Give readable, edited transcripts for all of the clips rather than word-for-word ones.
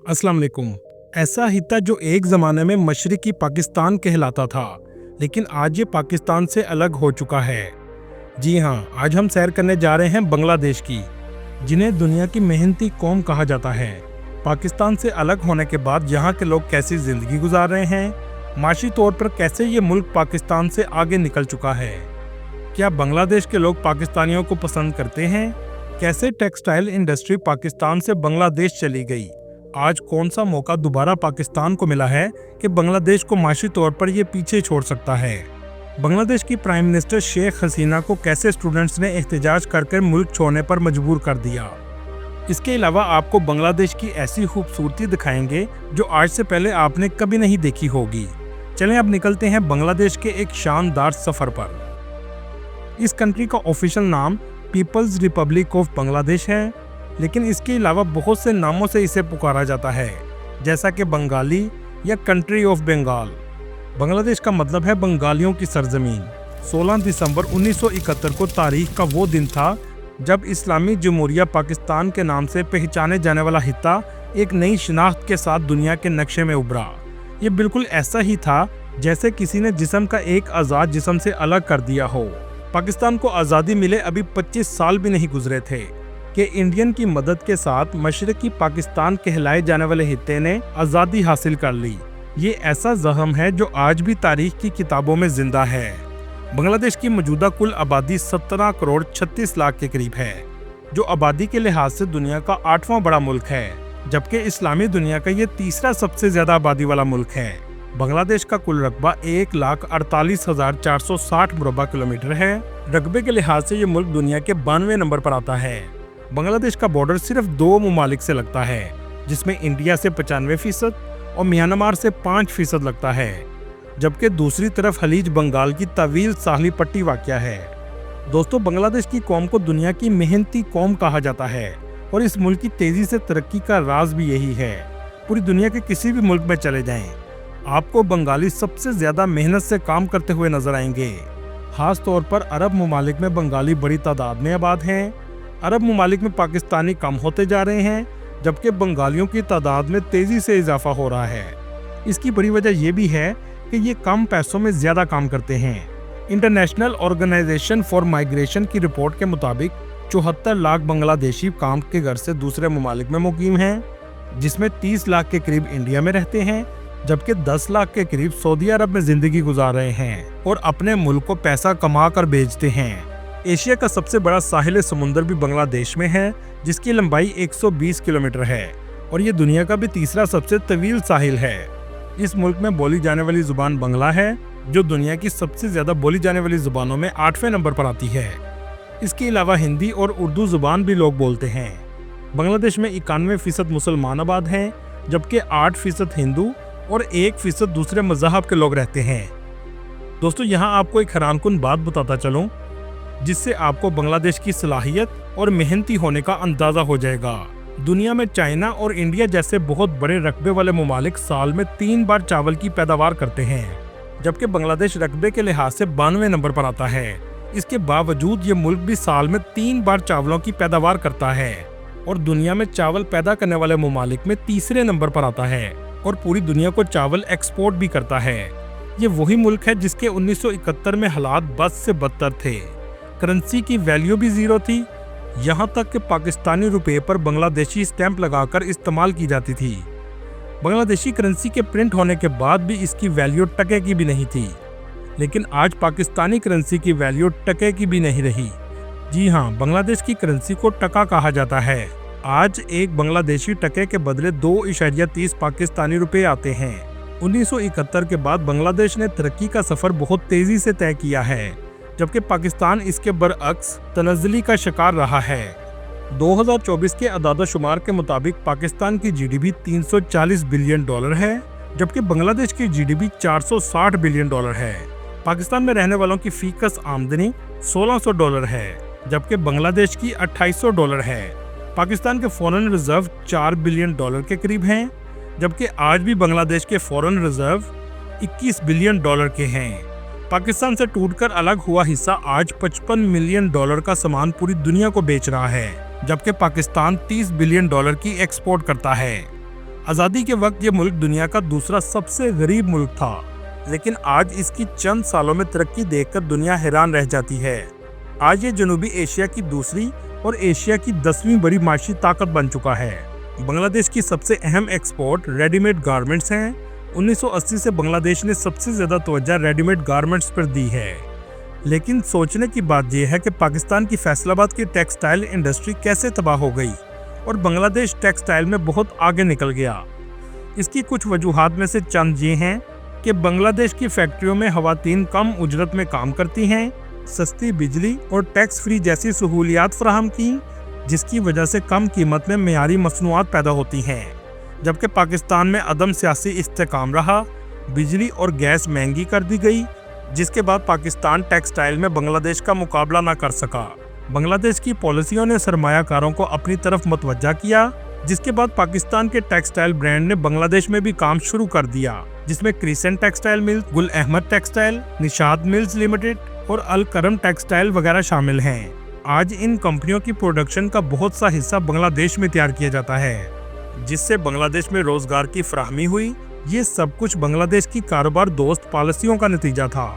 अस्सलाम वालेकुम। ऐसा ही था जो एक ज़माने में मशरिकी पाकिस्तान कहलाता था, लेकिन आज ये पाकिस्तान से अलग हो चुका है। जी हाँ, आज हम सैर करने जा रहे हैं बांग्लादेश की, जिन्हें दुनिया की मेहनती कौम कहा जाता है। पाकिस्तान से अलग होने के बाद यहाँ के लोग कैसी ज़िंदगी गुजार रहे हैं, माशी तौर पर कैसे ये मुल्क पाकिस्तान से आगे निकल चुका है। क्या बांग्लादेश के लोग पाकिस्तानियों को पसंद करते हैं? कैसे टेक्सटाइल इंडस्ट्री पाकिस्तान से बांग्लादेश चली गई? आज कौन सा मौका दोबारा पाकिस्तान को मिला है कि बांग्लादेश को माशी तौर पर ये पीछे छोड़ सकता है? बांग्लादेश की प्राइम मिनिस्टर शेख हसीना को कैसे स्टूडेंट्स ने एहतजाज करके मुल्क छोड़ने पर मजबूर कर दिया? इसके अलावा आपको बांग्लादेश की ऐसी खूबसूरती दिखाएंगे जो आज से पहले आपने कभी नहीं देखी होगी। चलें अब निकलते हैं बांग्लादेश के एक शानदार सफ़र पर। इस कंट्री का ऑफिशियल नाम पीपल्स रिपब्लिक ऑफ बांग्लादेश है, लेकिन इसके अलावा बहुत से नामों से इसे पुकारा जाता है, जैसा कि बंगाली या कंट्री ऑफ बंगाल। बांग्लादेश का मतलब है बंगालियों की सरजमीन। 16 दिसंबर 1971 को तारीख का वो दिन था जब इस्लामी जमहूरिया पाकिस्तान के नाम से पहचाने जाने वाला हिस्सा एक नई शिनाख्त के साथ दुनिया के नक्शे में उभरा। ये बिल्कुल ऐसा ही था जैसे किसी ने जिस्म का एक आज़ाद जिस्म से अलग कर दिया हो। पाकिस्तान को आज़ादी मिले अभी 25 साल भी नहीं गुजरे थे कि इंडियन की मदद के साथ मशरकी पाकिस्तान कहलाए जाने वाले हिस्से ने आज़ादी हासिल कर ली। ये ऐसा ज़ख्म है जो आज भी तारीख की किताबों में जिंदा है। बांग्लादेश की मौजूदा कुल आबादी 17 करोड़ 36 लाख के करीब है, जो आबादी के लिहाज से दुनिया का 8वां बड़ा मुल्क है, जबकि इस्लामी दुनिया का ये तीसरा सबसे ज़्यादा आबादी वाला मुल्क है। बांग्लादेश का कुल रकबा 1,48,460 मुरबा किलोमीटर है। रकबे के लिहाज से ये मुल्क दुनिया के 92वें नंबर पर आता है। बांग्लादेश का बॉर्डर सिर्फ 2 ममालिक से लगता है, जिसमें इंडिया से 95% और म्यांमार से 5% लगता है, जबकि दूसरी तरफ खलीज बंगाल की तवील साहली पट्टी वाक़या है। दोस्तों, बांग्लादेश की कौम को दुनिया की मेहनती कौम कहा जाता है और इस मुल्क की तेज़ी से तरक्की का राज भी यही है। पूरी दुनिया के किसी भी मुल्क में चले जाएं, आपको बंगाली सबसे ज़्यादा मेहनत से काम करते हुए नजर आएंगे। खास तौर पर अरब ममालिक में बंगाली बड़ी तादाद में आबाद हैं। अरब ममालिक में पाकिस्तानी कम होते जा रहे हैं, जबकि बंगालियों की तादाद में तेज़ी से इजाफा हो रहा है। इसकी बड़ी वजह यह भी है कि ये कम पैसों में ज़्यादा काम करते हैं। इंटरनेशनल ऑर्गेनाइजेशन फॉर माइग्रेशन की रिपोर्ट के मुताबिक 74 लाख बांग्लादेशी काम के घर से दूसरे ममालिक में मुकीम हैं, जिसमें 30 लाख के करीब इंडिया में रहते हैं, जबकि 10 लाख के करीब सऊदी अरब में जिंदगी गुजार रहे हैं और अपने मुल्क को पैसा कमा कर भेजते हैं। एशिया का सबसे बड़ा साहिल समुंदर भी बांग्लादेश में है, जिसकी लंबाई 120 किलोमीटर है और ये दुनिया का भी तीसरा सबसे तवील साहिल है। इस मुल्क में बोली जाने वाली जुबान बंगला है, जो दुनिया की सबसे ज्यादा बोली जाने वाली जुबानों में 8वें नंबर पर आती है। इसके अलावा हिंदी और उर्दू जुबान भी लोग बोलते हैं। बांग्लादेश में 91% मुसलमान आबाद हैं, जबकि 8% हिंदू और 1% दूसरे मज़हब के लोग रहते हैं। दोस्तों, यहाँ आपको एक हैरानकुन बात बताता चलूँ, जिससे आपको बांग्लादेश की सलाहियत और मेहनती होने का अंदाज़ा हो जाएगा। दुनिया में चाइना और इंडिया जैसे बहुत बड़े रकबे वाले ममालिक साल में 3 बार चावल की पैदावार करते हैं, जबकि बांग्लादेश रकबे के लिहाज से 92वें नंबर पर आता है। इसके बावजूद ये मुल्क भी साल में 3 बार चावलों की पैदावार करता है और दुनिया में चावल पैदा करने वाले ममालिक में तीसरे नंबर पर आता है और पूरी दुनिया को चावल एक्सपोर्ट भी करता है। ये वही मुल्क है जिसके 1971 में हालात बद से बदतर थे। करेंसी की वैल्यू भी जीरो थी, यहाँ तक कि पाकिस्तानी रुपए पर बांग्लादेशी स्टैंप लगाकर इस्तेमाल की जाती थी। बांग्लादेशी करेंसी के प्रिंट होने के बाद भी इसकी वैल्यू टके की भी नहीं थी, लेकिन आज पाकिस्तानी करेंसी की वैल्यू टके की भी नहीं रही। जी हाँ, बांग्लादेश की करेंसी को टका कहा जाता है। आज एक बांग्लादेशी टके के बदले 2.30 पाकिस्तानी रुपए आते हैं। 1971 के बाद बांग्लादेश ने तरक्की का सफर बहुत तेजी से तय किया है, जबकि पाकिस्तान इसके बरअक्स तनज़्ज़ुली का शिकार रहा है। 2024 के अदाद-ओ-शुमार के मुताबिक पाकिस्तान की जीडीपी $340 बिलियन है, जबकि बांग्लादेश की जीडीपी $460 बिलियन है। पाकिस्तान में रहने वालों की फीकस आमदनी $1600 है, जबकि बांग्लादेश की $2800 है। पाकिस्तान के फॉरेन रिजर्व $4 बिलियन के करीब हैं, जबकि आज भी बांग्लादेश के फॉरेन रिजर्व $21 बिलियन के हैं। पाकिस्तान से टूटकर अलग हुआ हिस्सा आज $55 मिलियन का सामान पूरी दुनिया को बेच रहा है, जबकि पाकिस्तान $30 बिलियन की एक्सपोर्ट करता है। आज़ादी के वक्त ये मुल्क दुनिया का दूसरा सबसे गरीब मुल्क था, लेकिन आज इसकी चंद सालों में तरक्की देखकर दुनिया हैरान रह जाती है। आज ये जनूबी एशिया की दूसरी और एशिया की 10वीं बड़ी माशी ताकत बन चुका है। बांग्लादेश की सबसे अहम एक्सपोर्ट रेडीमेड गारमेंट्स हैं। 1980 से बांग्लादेश ने सबसे ज़्यादा तवज्जो रेडीमेड गारमेंट्स पर दी है। लेकिन सोचने की बात यह है कि पाकिस्तान की फैसलाबाद की टेक्सटाइल इंडस्ट्री कैसे तबाह हो गई और बांग्लादेश टेक्सटाइल में बहुत आगे निकल गया। इसकी कुछ वजूहात में से चंद ये हैं कि बांग्लादेश की फैक्ट्रियों में खवातीन कम उजरत में काम करती हैं, सस्ती बिजली और टैक्स फ्री जैसी सहूलियात फराहम की, जिसकी वजह से कम कीमत में मेयारी मसनूआत पैदा होती हैं। जबकि पाकिस्तान में अदम सियासी इस्तेकाम रहा, बिजली और गैस महंगी कर दी गई, जिसके बाद पाकिस्तान टेक्सटाइल में बांग्लादेश का मुकाबला न कर सका। बांग्लादेश की पॉलिसियों ने सरमायाकारों को अपनी तरफ मतवज्जा किया, जिसके बाद पाकिस्तान के टेक्सटाइल ब्रांड ने बांग्लादेश में भी काम शुरू कर दिया, जिसमें crescent Textile Mills, Gul Ahmed Textile, Nishat Mills Limited और अल करम टेक्सटाइल वगैरह शामिल हैं। आज इन कंपनियों की प्रोडक्शन का बहुत सा हिस्सा बांग्लादेश में तैयार किया जाता है, जिससे बांग्लादेश में रोजगार की फराहमी हुई। ये सब कुछ बांग्लादेश की कारोबार दोस्त पॉलिसियों का नतीजा था।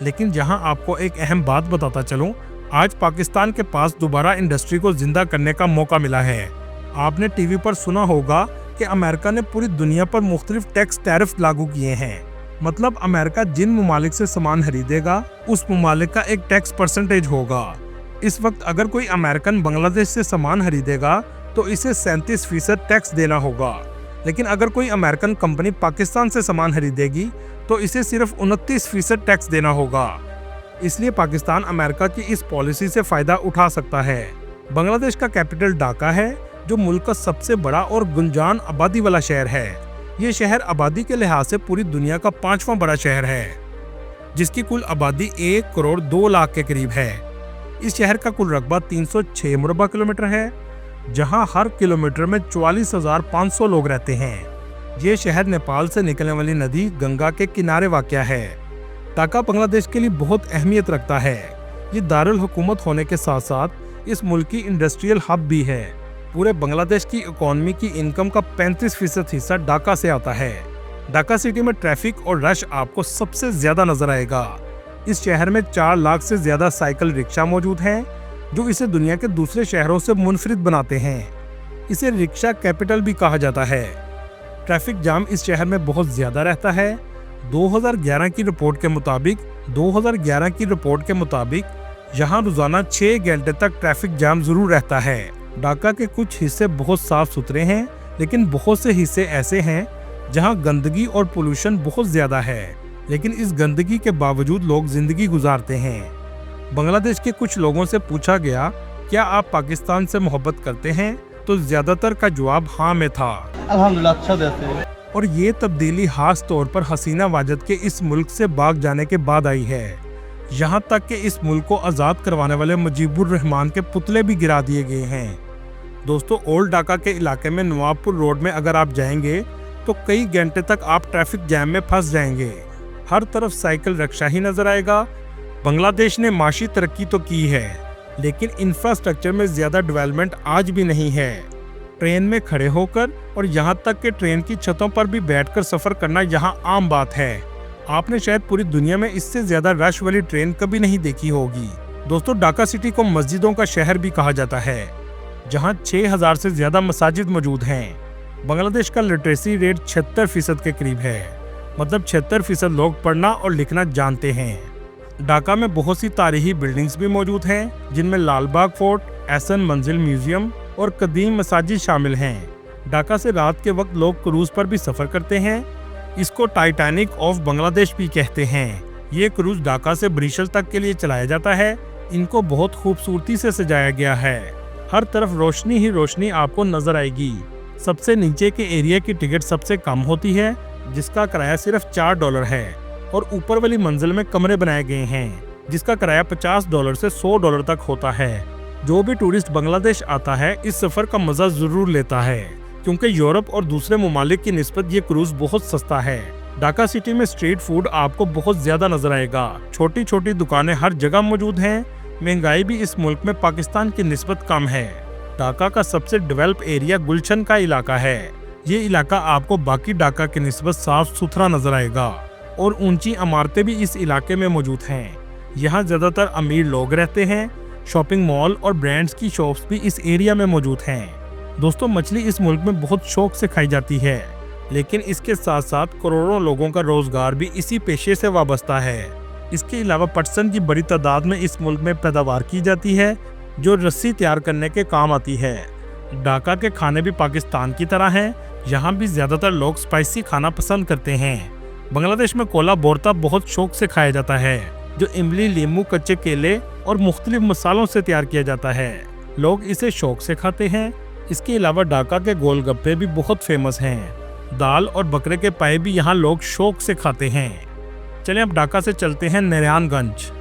लेकिन जहां आपको एक अहम बात बताता चलूं, आज पाकिस्तान के पास दोबारा इंडस्ट्री को जिंदा करने का मौका मिला है। आपने टीवी पर सुना होगा कि अमेरिका ने पूरी दुनिया पर मुख्तलिफ टैक्स टैरिफ लागू किए हैं। मतलब अमेरिका जिन ममालिक से सामान खरीदेगा, उस ममालिक का एक टैक्स परसेंटेज होगा। इस वक्त अगर कोई अमेरिकन बांग्लादेश से सामान खरीदेगा तो इसे 37% टैक्स देना होगा, लेकिन अगर कोई अमेरिकन कंपनी पाकिस्तान से सामान खरीदेगी तो इसे सिर्फ 29% टैक्स देना होगा। इसलिए पाकिस्तान अमेरिका की इस पॉलिसी से फ़ायदा उठा सकता है। बांग्लादेश का कैपिटल ढाका है, जो मुल्क का सबसे बड़ा और गुंजान आबादी वाला शहर है। ये शहर आबादी के लिहाज से पूरी दुनिया का 5वां बड़ा शहर है, जिसकी कुल आबादी 1 करोड़ 2 लाख के करीब है। इस शहर का कुल रकबा 306 मुरबा किलोमीटर है, जहां हर किलोमीटर में 44,500 लोग रहते हैं। ये शहर नेपाल से निकलने वाली नदी गंगा के किनारे वाक़या है। ढाका बांग्लादेश के लिए बहुत अहमियत रखता है। ये दारुल हुकूमत होने के साथ साथ इस मुल्क की इंडस्ट्रियल हब भी है। पूरे बांग्लादेश की इकोनॉमी की इनकम का 35% हिस्सा ढाका से आता है। ढाका सिटी में ट्रैफिक और रश आपको सबसे ज़्यादा नजर आएगा। इस शहर में 4 लाख से ज़्यादा साइकिल रिक्शा मौजूद हैं, जो इसे दुनिया के दूसरे शहरों से मुनफरिद बनाते हैं। इसे रिक्शा कैपिटल भी कहा जाता है। ट्रैफिक जाम इस शहर में बहुत ज़्यादा रहता है। 2011 की रिपोर्ट के मुताबिक यहाँ रोज़ाना 6 घंटे तक ट्रैफिक जाम ज़रूर रहता है। ढाका के कुछ हिस्से बहुत साफ सुथरे हैं, लेकिन बहुत से हिस्से ऐसे हैं जहाँ गंदगी और पोल्यूशन बहुत ज़्यादा है, लेकिन इस गंदगी के बावजूद लोग ज़िंदगी गुजारते हैं। बांग्लादेश के कुछ लोगों से पूछा गया, क्या आप पाकिस्तान से मोहब्बत करते हैं, तो ज़्यादातर का जवाब हाँ में था। अल्हम्दुलिल्लाह अच्छा देते हैं। और ये तब्दीली खास तौर पर हसीना वाजिद के इस मुल्क से भाग जाने के बाद आई है। यहाँ तक कि इस मुल्क को आज़ाद करवाने वाले मुजीबुर रहमान के पुतले भी गिरा दिए गए हैं। दोस्तों, ओल्ड ढाका के इलाके में नवाबपुर रोड में अगर आप जाएंगे तो कई घंटे तक आप ट्रैफिक जैम में फंस जाएंगे। हर तरफ साइकिल रिक्शा ही नजर आएगा। बांग्लादेश ने माशी तरक्की तो की है, लेकिन इंफ्रास्ट्रक्चर में ज़्यादा डेवलपमेंट आज भी नहीं है। ट्रेन में खड़े होकर और यहाँ तक कि ट्रेन की छतों पर भी बैठकर सफ़र करना यहाँ आम बात है। आपने शायद पूरी दुनिया में इससे ज़्यादा रश वाली ट्रेन कभी नहीं देखी होगी। दोस्तों, ढाका सिटी को मस्जिदों का शहर भी कहा जाता है, जहाँ 6000 से ज़्यादा मसाजिद मौजूद हैं। बांग्लादेश का लिटरेसी रेट 76% के करीब है, मतलब 76% लोग पढ़ना और लिखना जानते हैं। ढाका में बहुत सी तारीखी बिल्डिंग्स भी मौजूद हैं, जिनमें लालबाग फोर्ट, एहसन मंजिल म्यूजियम और कदीम मसाजिद शामिल हैं। ढाका से रात के वक्त लोग क्रूज पर भी सफ़र करते हैं। इसको टाइटैनिक ऑफ बांग्लादेश भी कहते हैं। ये क्रूज ढाका से ब्रिशल तक के लिए चलाया जाता है। इनको बहुत खूबसूरती से सजाया गया है। हर तरफ रोशनी ही रोशनी आपको नजर आएगी। सबसे नीचे के एरिया की टिकट सबसे कम होती है, जिसका किराया सिर्फ $4 है, और ऊपर वाली मंजिल में कमरे बनाए गए हैं, जिसका किराया $50 से $100 तक होता है। जो भी टूरिस्ट बांग्लादेश आता है, इस सफ़र का मज़ा ज़रूर लेता है, क्योंकि यूरोप और दूसरे ममालिक की निस्बत ये क्रूज बहुत सस्ता है। ढाका सिटी में स्ट्रीट फूड आपको बहुत ज़्यादा नजर आएगा। छोटी छोटी दुकानें हर जगह मौजूद हैं। महंगाई भी इस मुल्क में पाकिस्तान की निस्बत कम है। ढाका का सबसे डेवलप एरिया गुलशन का इलाका है। ये इलाका आपको बाकी ढाका के निस्बत साफ सुथरा नजर आएगा और ऊंची इमारतें भी इस इलाके में मौजूद हैं। यहाँ ज्यादातर अमीर लोग रहते हैं। शॉपिंग मॉल और ब्रांड्स की शॉप्स भी इस एरिया में मौजूद हैं। दोस्तों, मछली इस मुल्क में बहुत शौक से खाई जाती है, लेकिन इसके साथ साथ करोड़ों लोगों का रोजगार भी इसी पेशे से वाबस्ता है। इसके अलावा पटसन की बड़ी तादाद में इस मुल्क में पैदावार की जाती है जो रस्सी तैयार करने के काम आती है। ढाका के खाने भी पाकिस्तान की तरह हैं। यहाँ भी ज्यादातर लोग स्पाइसी खाना पसंद करते हैं। बांग्लादेश में कोला बोरता बहुत शौक से खाया जाता है, जो इमली, लीमू, कच्चे केले और मुख्तलिफ मसालों से तैयार किया जाता है। लोग इसे शौक से खाते हैं। इसके अलावा ढाका के गोलगप्पे भी बहुत फेमस हैं। दाल और बकरे के पाए भी यहाँ लोग शौक से खाते हैं। चलें अब ढाका से चलते हैं नारायणगंज,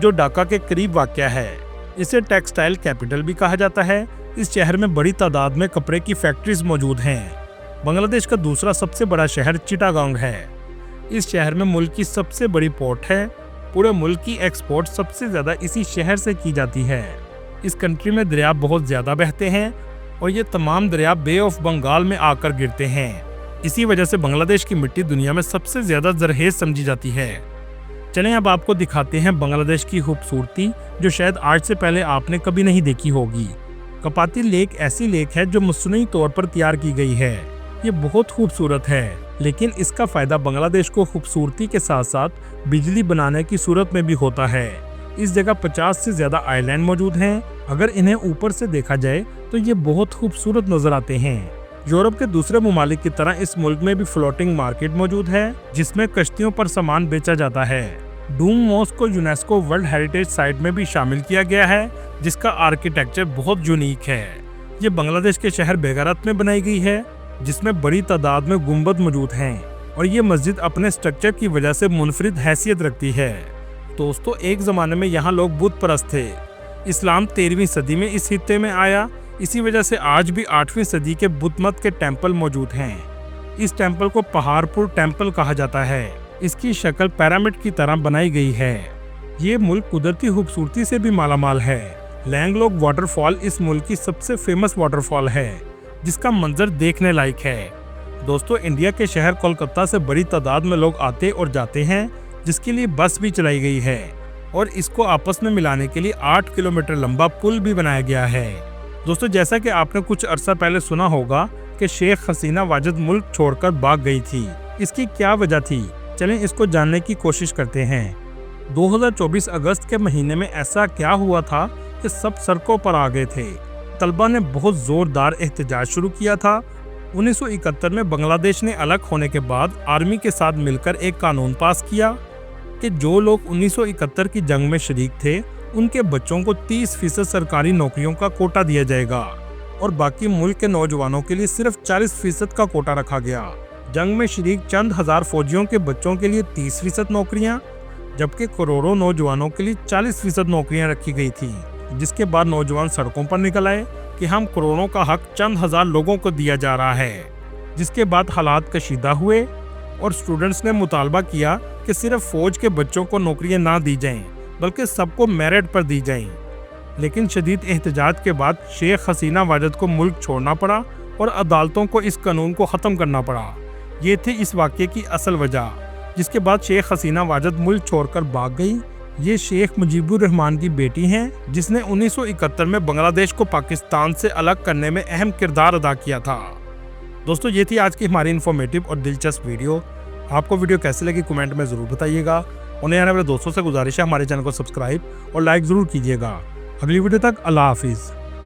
जो ढाका के करीब वाक़या है। इसे टेक्सटाइल कैपिटल भी कहा जाता है। इस शहर में बड़ी तादाद में कपड़े की फैक्ट्रीज मौजूद हैं। बांग्लादेश का दूसरा सबसे बड़ा शहर चिटागांग है। इस शहर में मुल्क की सबसे बड़ी पोर्ट है। पूरे मुल्क की एक्सपोर्ट सबसे ज़्यादा इसी शहर से की जाती है। इस कंट्री में दरिया बहुत ज़्यादा बहते हैं और ये तमाम दरिया बे ऑफ बंगाल में आकर गिरते हैं। इसी वजह से बांग्लादेश की मिट्टी दुनिया में सबसे ज़्यादा जरखेज़ समझी जाती है। चलें अब आपको दिखाते हैं बांग्लादेश की खूबसूरती, जो शायद आज से पहले आपने कभी नहीं देखी होगी। कपाती लेक ऐसी लेक है जो मसनूई तौर पर तैयार की गई है। ये बहुत खूबसूरत है, लेकिन इसका फ़ायदा बांग्लादेश को खूबसूरती के साथ साथ बिजली बनाने की सूरत में भी होता है। इस जगह 50 से ज़्यादा आइलैंड मौजूद हैं। अगर इन्हें ऊपर से देखा जाए तो ये बहुत खूबसूरत नजर आते हैं। यूरोप के दूसरे ममालिक की तरह इस मुल्क में भी फ्लोटिंग मार्केट मौजूद है, जिसमें कश्तियों पर सामान बेचा जाता है। डूम मॉस्क को यूनेस्को वर्ल्ड हेरिटेज साइट में भी शामिल किया गया है, जिसका आर्किटेक्चर बहुत यूनिक है। ये बांग्लादेश के शहर बेगारत में बनाई गई है, जिसमें बड़ी तादाद में गुंबद मौजूद हैं और ये मस्जिद अपने स्ट्रक्चर की वजह से मुनफरिद हैसियत रखती है। दोस्तों, एक ज़माने में यहाँ लोग बुत परस्त थे। इस्लाम 13वीं सदी में इस खित्ते में आया। इसी वजह से आज भी 8वीं सदी के बुद्ध मत के टेम्पल मौजूद हैं। इस टेम्पल को पहाड़पुर टेम्पल कहा जाता है। इसकी शक्ल पिरामिड की तरह बनाई गई है। ये मुल्क कुदरती खूबसूरती से भी मालामाल है। लैंगलोक वाटरफॉल इस मुल्क की सबसे फेमस वाटरफॉल है, जिसका मंजर देखने लायक है। दोस्तों, इंडिया के शहर कोलकाता से बड़ी तादाद में लोग आते और जाते हैं, जिसके लिए बस भी चलाई गई है और इसको आपस में मिलाने के लिए 8 किलोमीटर लंबा पुल भी बनाया गया है। दोस्तों, जैसा कि आपने कुछ अरसा पहले सुना होगा कि शेख हसीना वाजिद मुल्क छोड़कर भाग गई थी। इसकी क्या वजह थी? चलें इसको जानने की कोशिश करते हैं। 2024 अगस्त के महीने में ऐसा क्या हुआ था कि सब सड़कों पर आ गए थे। तलबा ने बहुत जोरदार एहतजाज शुरू किया था। 1971 में बांग्लादेश ने अलग होने के बाद आर्मी के साथ मिलकर एक कानून पास किया कि जो लोग 1971 की जंग में शरीक थे, उनके बच्चों को 30% सरकारी नौकरियों का कोटा दिया जाएगा और बाकी मुल्क के नौजवानों के लिए सिर्फ 40% का कोटा रखा गया। जंग में शरीक चंद हजार फौजियों के बच्चों के लिए 30% नौकरियां, जबकि करोड़ों नौजवानों के लिए 40% नौकरियां रखी गई थी। जिसके बाद नौजवान सड़कों पर निकल आए कि हम करोड़ों का हक चंद हजार लोगों को दिया जा रहा है। जिसके बाद हालात कशीदा हुए और स्टूडेंट्स ने मुतालबा किया कि सिर्फ फौज के बच्चों को नौकरियां ना दी जाएं, बल्कि सबको मेरिट पर दी जाएं। लेकिन शदीद एहतजाज के बाद शेख हसीना वाजिद को मुल्क छोड़ना पड़ा और अदालतों को इस कानून को ख़त्म करना पड़ा। ये थी इस वाक़े की असल वजह, जिसके बाद शेख हसीना वाजिद मुल्क छोड़कर भाग गई। ये शेख मुजीबुर रहमान की बेटी हैं, जिसने 1971 में बांग्लादेश को पाकिस्तान से अलग करने में अहम किरदार अदा किया था। दोस्तों, ये थी आज की हमारी इन्फॉर्मेटिव और दिलचस्प वीडियो। आपको वीडियो कैसी लगी कमेंट में ज़रूर बताइएगा। उन्हें आने वाले दोस्तों से गुजारिश है हमारे चैनल को सब्सक्राइब और लाइक ज़रूर कीजिएगा। अगली वीडियो तक अल्लाह हाफिज़।